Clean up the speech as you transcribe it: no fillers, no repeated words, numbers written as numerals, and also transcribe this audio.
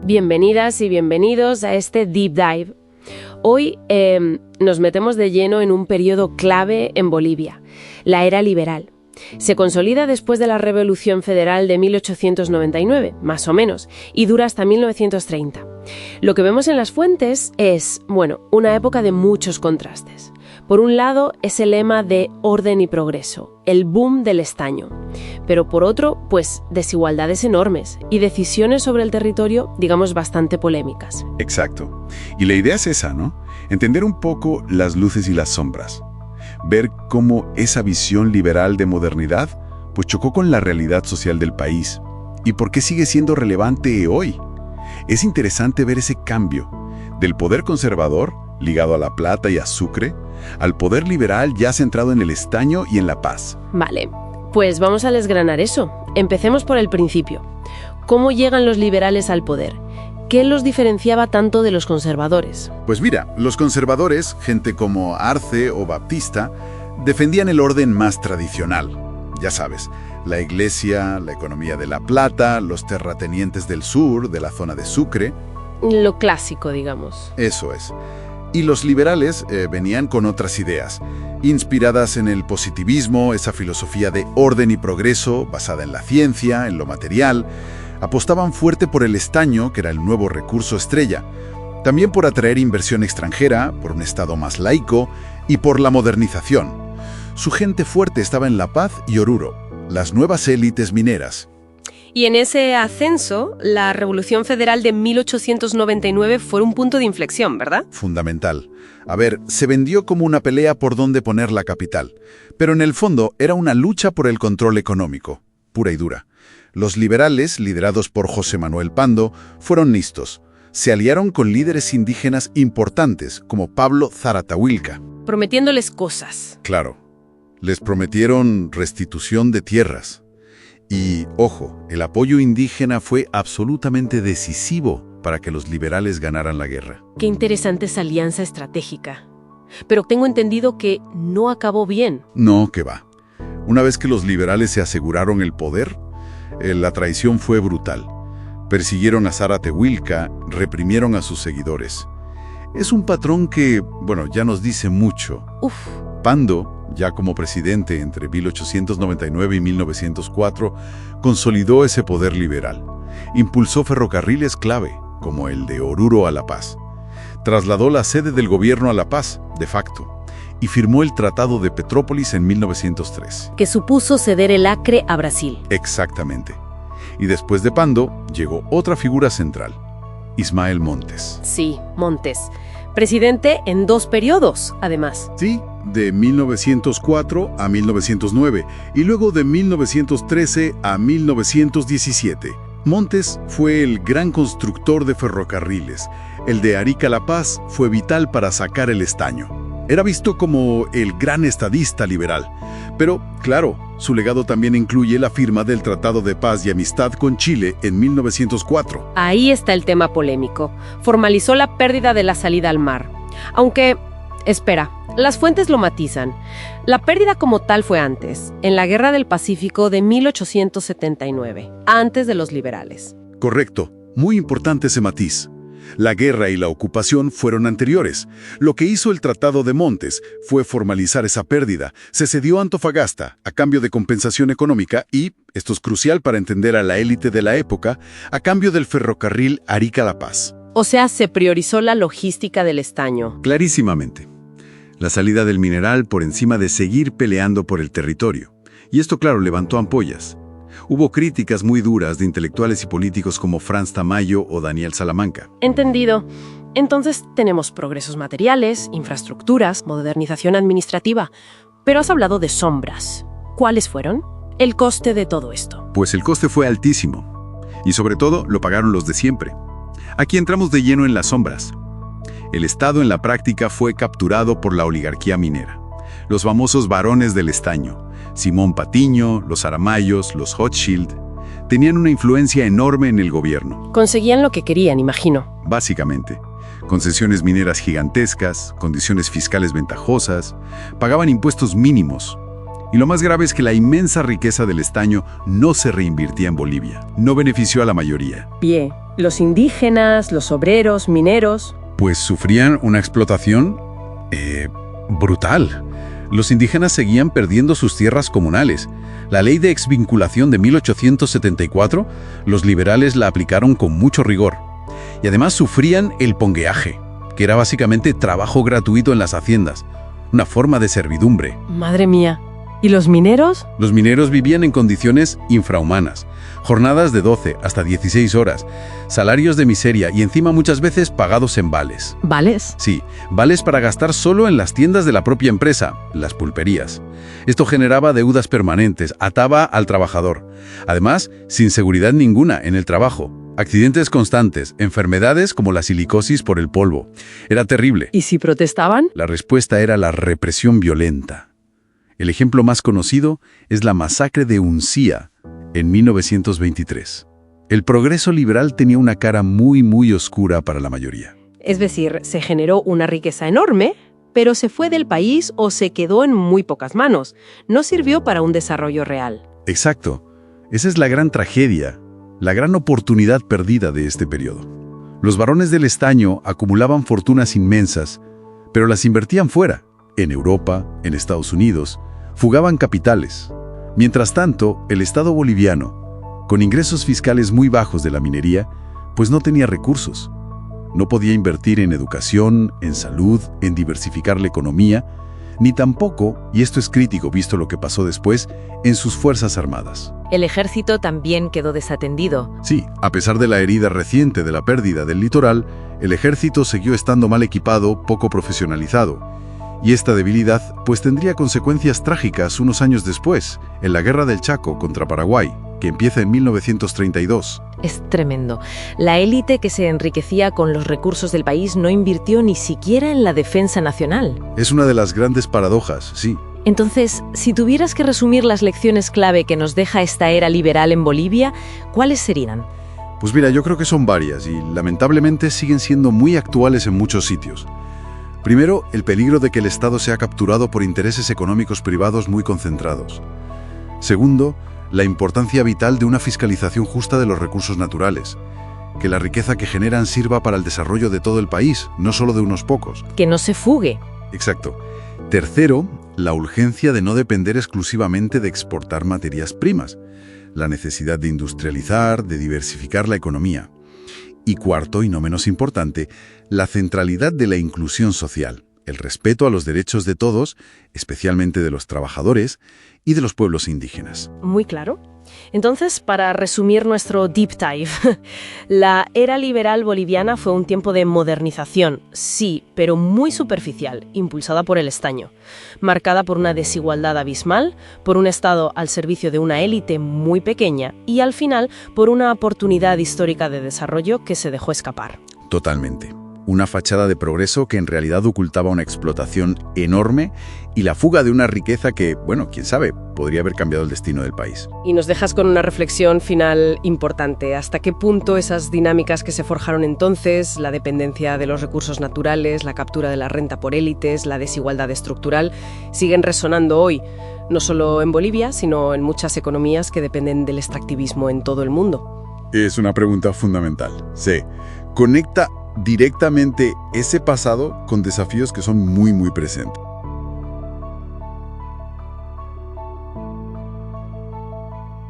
Bienvenidas y bienvenidos a este Deep Dive. Hoy nos metemos de lleno en un periodo clave en Bolivia, la era liberal. Se consolida después de la Revolución Federal de 1899, más o menos, y dura hasta 1930. Lo que vemos en las fuentes es, una época de muchos contrastes. Por un lado, es el lema de orden y progreso, el boom del estaño. Pero por otro, desigualdades enormes y decisiones sobre el territorio, digamos, bastante polémicas. Exacto. Y la idea es esa, ¿no? Entender un poco las luces y las sombras. Ver cómo esa visión liberal de modernidad chocó con la realidad social del país. ¿Y por qué sigue siendo relevante hoy? Es interesante ver ese cambio del poder conservador, ligado a la plata y a Sucre, al poder liberal ya centrado en el estaño y en la paz. Vale, pues vamos a desgranar eso. Empecemos por el principio. ¿Cómo llegan los liberales al poder? ¿Qué los diferenciaba tanto de los conservadores? Pues mira, los conservadores, gente como Arce o Baptista, defendían el orden más tradicional. Ya sabes, la iglesia, la economía de la plata, los terratenientes del sur, de la zona de Sucre. Lo clásico, digamos. Eso es. Y los liberales venían con otras ideas, inspiradas en el positivismo, esa filosofía de orden y progreso basada en la ciencia, en lo material. Apostaban fuerte por el estaño, que era el nuevo recurso estrella. También por atraer inversión extranjera, por un Estado más laico y por la modernización. Su gente fuerte estaba en La Paz y Oruro, las nuevas élites mineras. Y en ese ascenso, la Revolución Federal de 1899 fue un punto de inflexión, ¿verdad? Fundamental. A ver, se vendió como una pelea por dónde poner la capital, pero en el fondo era una lucha por el control económico, pura y dura. Los liberales, liderados por José Manuel Pando, fueron listos. Se aliaron con líderes indígenas importantes, como Pablo Zaratahuilca. Prometiéndoles cosas. Claro. Les prometieron restitución de tierras. Y, ojo, el apoyo indígena fue absolutamente decisivo para que los liberales ganaran la guerra. Qué interesante esa alianza estratégica. Pero tengo entendido que no acabó bien. No, que va. Una vez que los liberales se aseguraron el poder, la traición fue brutal. Persiguieron a Zaratahuilca, reprimieron a sus seguidores. Es un patrón que, ya nos dice mucho. Pando, ya como presidente entre 1899 y 1904, consolidó ese poder liberal. Impulsó ferrocarriles clave, como el de Oruro a La Paz. Trasladó la sede del gobierno a La Paz, de facto, y firmó el Tratado de Petrópolis en 1903. Que supuso ceder el Acre a Brasil. Exactamente. Y después de Pando, llegó otra figura central, Ismael Montes. Sí, Montes. Presidente en 2 periodos, además. Sí, de 1904 a 1909 y luego de 1913 a 1917. Montes fue el gran constructor de ferrocarriles. El de Arica a La Paz fue vital para sacar el estaño. Era visto como el gran estadista liberal. Pero, claro, su legado también incluye la firma del Tratado de Paz y Amistad con Chile en 1904. Ahí está el tema polémico. Formalizó la pérdida de la salida al mar. Aunque, espera, las fuentes lo matizan. La pérdida como tal fue antes, en la Guerra del Pacífico de 1879, antes de los liberales. Correcto. Muy importante ese matiz. La guerra y la ocupación fueron anteriores. Lo que hizo el Tratado de Montes fue formalizar esa pérdida. Se cedió a Antofagasta a cambio de compensación económica y, esto es crucial para entender a la élite de la época, a cambio del ferrocarril Arica-La Paz. O sea, se priorizó la logística del estaño. Clarísimamente. La salida del mineral por encima de seguir peleando por el territorio. Y esto, claro, levantó ampollas. Hubo críticas muy duras de intelectuales y políticos como Franz Tamayo o Daniel Salamanca. Entendido. Entonces tenemos progresos materiales, infraestructuras, modernización administrativa. Pero has hablado de sombras. ¿Cuáles fueron? El coste de todo esto. Pues el coste fue altísimo. Y sobre todo lo pagaron los de siempre. Aquí entramos de lleno en las sombras. El Estado en la práctica fue capturado por la oligarquía minera. Los famosos varones del estaño. Simón Patiño, los Aramayos, los Hochschild, tenían una influencia enorme en el gobierno. Conseguían lo que querían, imagino. Básicamente, concesiones mineras gigantescas, condiciones fiscales ventajosas, pagaban impuestos mínimos. Y lo más grave es que la inmensa riqueza del estaño no se reinvertía en Bolivia, no benefició a la mayoría. Bien, los indígenas, los obreros, mineros... Pues sufrían una explotación brutal. Los indígenas seguían perdiendo sus tierras comunales. La ley de exvinculación de 1874, los liberales la aplicaron con mucho rigor. Y además sufrían el pongueaje, que era básicamente trabajo gratuito en las haciendas, una forma de servidumbre. Madre mía. ¿Y los mineros? Los mineros vivían en condiciones infrahumanas, jornadas de 12 hasta 16 horas, salarios de miseria y encima muchas veces pagados en vales. ¿Vales? Sí, vales para gastar solo en las tiendas de la propia empresa, las pulperías. Esto generaba deudas permanentes, ataba al trabajador. Además, sin seguridad ninguna en el trabajo. Accidentes constantes, enfermedades como la silicosis por el polvo. Era terrible. ¿Y si protestaban? La respuesta era la represión violenta. El ejemplo más conocido es la masacre de Uncía en 1923. El progreso liberal tenía una cara muy oscura para la mayoría. Es decir, se generó una riqueza enorme, pero se fue del país o se quedó en muy pocas manos. No sirvió para un desarrollo real. Exacto. Esa es la gran tragedia, la gran oportunidad perdida de este periodo. Los varones del estaño acumulaban fortunas inmensas, pero las invertían fuera, en Europa, en Estados Unidos, fugaban capitales. Mientras tanto, el Estado boliviano, con ingresos fiscales muy bajos de la minería, pues no tenía recursos. No podía invertir en educación, en salud, en diversificar la economía, ni tampoco, y esto es crítico visto lo que pasó después, en sus fuerzas armadas. El ejército también quedó desatendido. Sí, a pesar de la herida reciente de la pérdida del litoral, el ejército siguió estando mal equipado, poco profesionalizado. Y esta debilidad pues tendría consecuencias trágicas unos años después, en la Guerra del Chaco contra Paraguay, que empieza en 1932. Es tremendo. La élite que se enriquecía con los recursos del país no invirtió ni siquiera en la defensa nacional. Es una de las grandes paradojas, sí. Entonces, si tuvieras que resumir las lecciones clave que nos deja esta era liberal en Bolivia, ¿cuáles serían? Pues mira, yo creo que son varias y lamentablemente siguen siendo muy actuales en muchos sitios. Primero, el peligro de que el Estado sea capturado por intereses económicos privados muy concentrados. Segundo, la importancia vital de una fiscalización justa de los recursos naturales. Que la riqueza que generan sirva para el desarrollo de todo el país, no solo de unos pocos. Que no se fugue. Exacto. Tercero, la urgencia de no depender exclusivamente de exportar materias primas. La necesidad de industrializar, de diversificar la economía. Y cuarto, y no menos importante, la centralidad de la inclusión social, el respeto a los derechos de todos, especialmente de los trabajadores y de los pueblos indígenas. Muy claro. Entonces, para resumir nuestro deep dive, la era liberal boliviana fue un tiempo de modernización, sí, pero muy superficial, impulsada por el estaño, marcada por una desigualdad abismal, por un Estado al servicio de una élite muy pequeña y, al final, por una oportunidad histórica de desarrollo que se dejó escapar. Totalmente. Una fachada de progreso que en realidad ocultaba una explotación enorme y la fuga de una riqueza que, bueno, quién sabe, podría haber cambiado el destino del país. Y nos dejas con una reflexión final importante. ¿Hasta qué punto esas dinámicas que se forjaron entonces, la dependencia de los recursos naturales, la captura de la renta por élites, la desigualdad estructural, siguen resonando hoy? No solo en Bolivia, sino en muchas economías que dependen del extractivismo en todo el mundo. Es una pregunta fundamental. Sí, conecta directamente ese pasado con desafíos que son muy presentes.